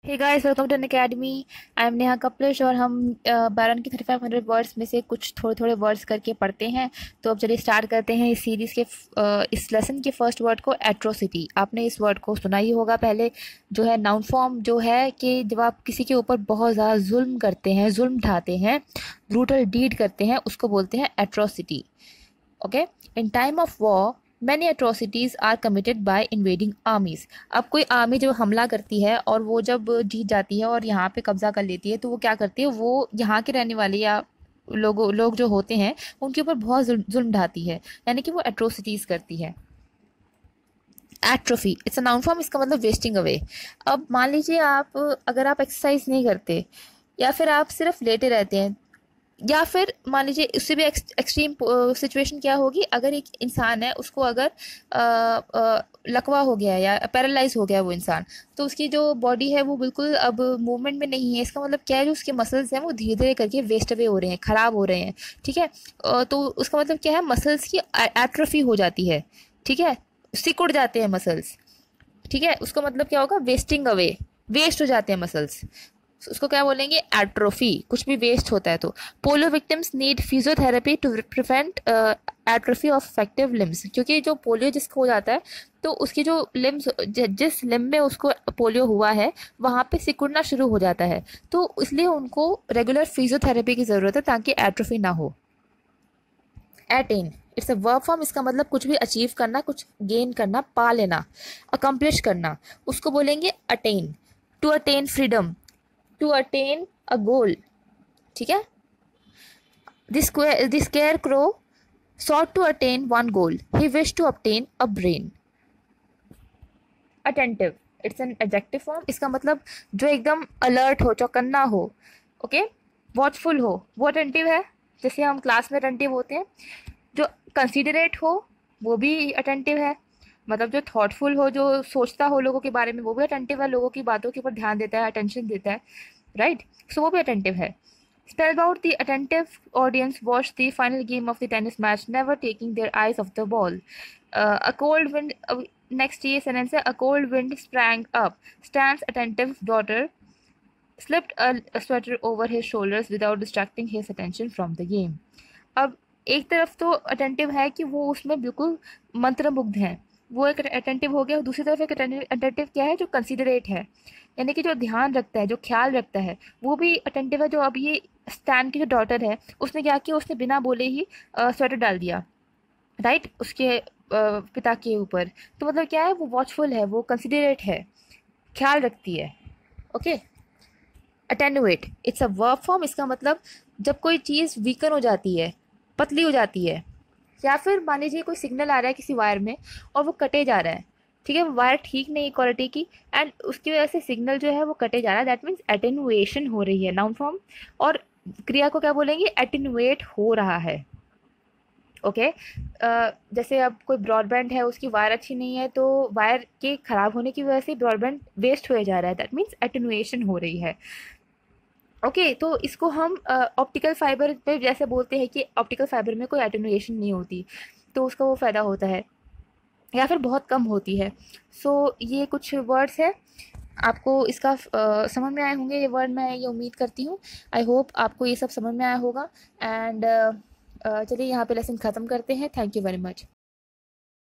Hey guys, welcome to Unacademy. I am Neha Kaplish और हम बैरन की 3500 वर्ड्स में से कुछ थोड़े थोड़े वर्ड्स करके पढ़ते हैं। तो अब चलिए स्टार्ट करते हैं इस सीरीज़ के इस लेसन के फर्स्ट वर्ड को, एट्रोसिटी। आपने इस वर्ड को सुना ही होगा पहले। जो है नाउन फॉर्म जो है कि जब आप किसी के ऊपर बहुत ज़्यादा जुल्म करते हैं, जुल्म ढाते हैं, ब्रूटल डीड करते हैं, उसको बोलते हैं atrocity. Okay. In time of war many atrocities are committed by invading armies. अब कोई आर्मी जब हमला करती है और वो जब जीत जाती है और यहाँ पे कब्जा कर लेती है, तो वो क्या करती है, वो यहाँ के रहने वाले या लोग जो होते हैं उनके ऊपर बहुत जुल्म ढाती है, यानी कि वो एट्रोसिटीज़ करती है। Atrophy it's a noun form, इसका मतलब वेस्टिंग अवे। अब मान लीजिए आप, अगर आप एक्सरसाइज नहीं करते या फिर आप सिर्फ लेटे रहते हैं, या फिर मान लीजिए उससे भी एक्सट्रीम सिचुएशन क्या होगी, अगर एक इंसान है उसको अगर लकवा हो गया है या पैरालाइज हो गया है वो इंसान, तो उसकी जो बॉडी है वो बिल्कुल अब मूवमेंट में नहीं है। इसका मतलब क्या है, जो उसके मसल्स हैं वो धीरे धीरे करके वेस्ट अवे हो रहे हैं, ख़राब हो रहे हैं। ठीक है। तो उसका मतलब क्या है, मसल्स की एट्रोफी हो जाती है। ठीक है, सिकुड़ जाते हैं मसल्स। ठीक है, उसका मतलब क्या होगा, वेस्टिंग अवे, वेस्ट हो जाते हैं मसल्स। उसको क्या बोलेंगे, एट्रोफी। कुछ भी वेस्ट होता है तो। Polio victims need physiotherapy to prevent atrophy of affective limbs, क्योंकि जो पोलियो जिसको हो जाता है तो उसकी जो लिम्स, जिस लिम्ब में उसको पोलियो हुआ है वहाँ पे सिकुड़ना शुरू हो जाता है, तो इसलिए उनको रेगुलर फिजियोथेरेपी की ज़रूरत है ताकि एट्रोफी ना हो। Attain it's a verb form, इसका मतलब कुछ भी अचीव करना, कुछ गेन करना, पा लेना, अकम्प्लिश करना, उसको बोलेंगे attain. To attain freedom, to attain a goal. ठीक है। This scarecrow sought to attain one goal. He wished to obtain a brain. Attentive it's an adjective form, इसका मतलब जो एकदम अलर्ट हो, चौकन्ना हो। ओके। वॉचफुल हो, वो अटेंटिव है। जैसे हम क्लास में अटेंटिव होते हैं। जो कंसिडरेट हो वो भी अटेंटिव है, मतलब जो थॉटफुल हो, जो सोचता हो लोगों के बारे में, वो भी अटेंटिव है, लोगों की बातों के ऊपर ध्यान देता है, अटेंशन देता है। राइट। सो वो भी अटेंटिव है। Spellbound, the attentive audience watched the final game of the tennis match, never taking their eyes off the ball. A cold wind, next ये sentence है, a cold wind sprang up. Stan's attentive daughter slipped a sweater over his shoulders without distracting his attention from the game. अब एक तरफ तो attentive है कि वो उसमें बिल्कुल मंत्रमुग्ध है, वो एक अटेंटिव हो गया। दूसरी तरफ एक अटेंटिव क्या है, जो कंसिडरेट है, यानी कि जो ध्यान रखता है, जो ख्याल रखता है, वो भी अटेंटिव है। जो अब ये स्टैन की जो डॉटर है, उसने क्या किया, उसने बिना बोले ही स्वेटर डाल दिया, राइट, उसके पिता के ऊपर। तो मतलब क्या है, वो वॉचफुल है, वो कंसिडरेट है, ख्याल रखती है। Okay. Attenuate it's a verb form, इसका मतलब जब कोई चीज़ वीकन हो जाती है, पतली हो जाती है, या फिर मान लीजिए कोई सिग्नल आ रहा है किसी वायर में और वो कटे जा रहा है। ठीक है, वायर ठीक नहीं क्वालिटी की, एंड उसकी वजह से सिग्नल जो है वो कटे जा रहा है, दैट मीन्स एटेनुएशन हो रही है, नाउन फॉर्म। और क्रिया को क्या बोलेंगे, एटेनुएट हो रहा है। ओके। जैसे अब कोई ब्रॉडबैंड है, उसकी वायर अच्छी नहीं है, तो वायर के ख़राब होने की वजह से ब्रॉडबैंड वेस्ट हुए जा रहा है, दैट मीन्स एटेनुएशन हो रही है। ओके। तो इसको हम ऑप्टिकल फाइबर पे जैसे बोलते हैं कि ऑप्टिकल फाइबर में कोई एटेनुएशन नहीं होती, तो उसका वो फ़ायदा होता है, या फिर बहुत कम होती है। सो ये कुछ वर्ड्स है, आपको इसका समझ में आए होंगे ये वर्ड, मैं ये उम्मीद करती हूँ। आई होप आपको ये सब समझ में आया होगा। एंड चलिए यहाँ पे लेसन ख़त्म करते हैं। Thank you very much.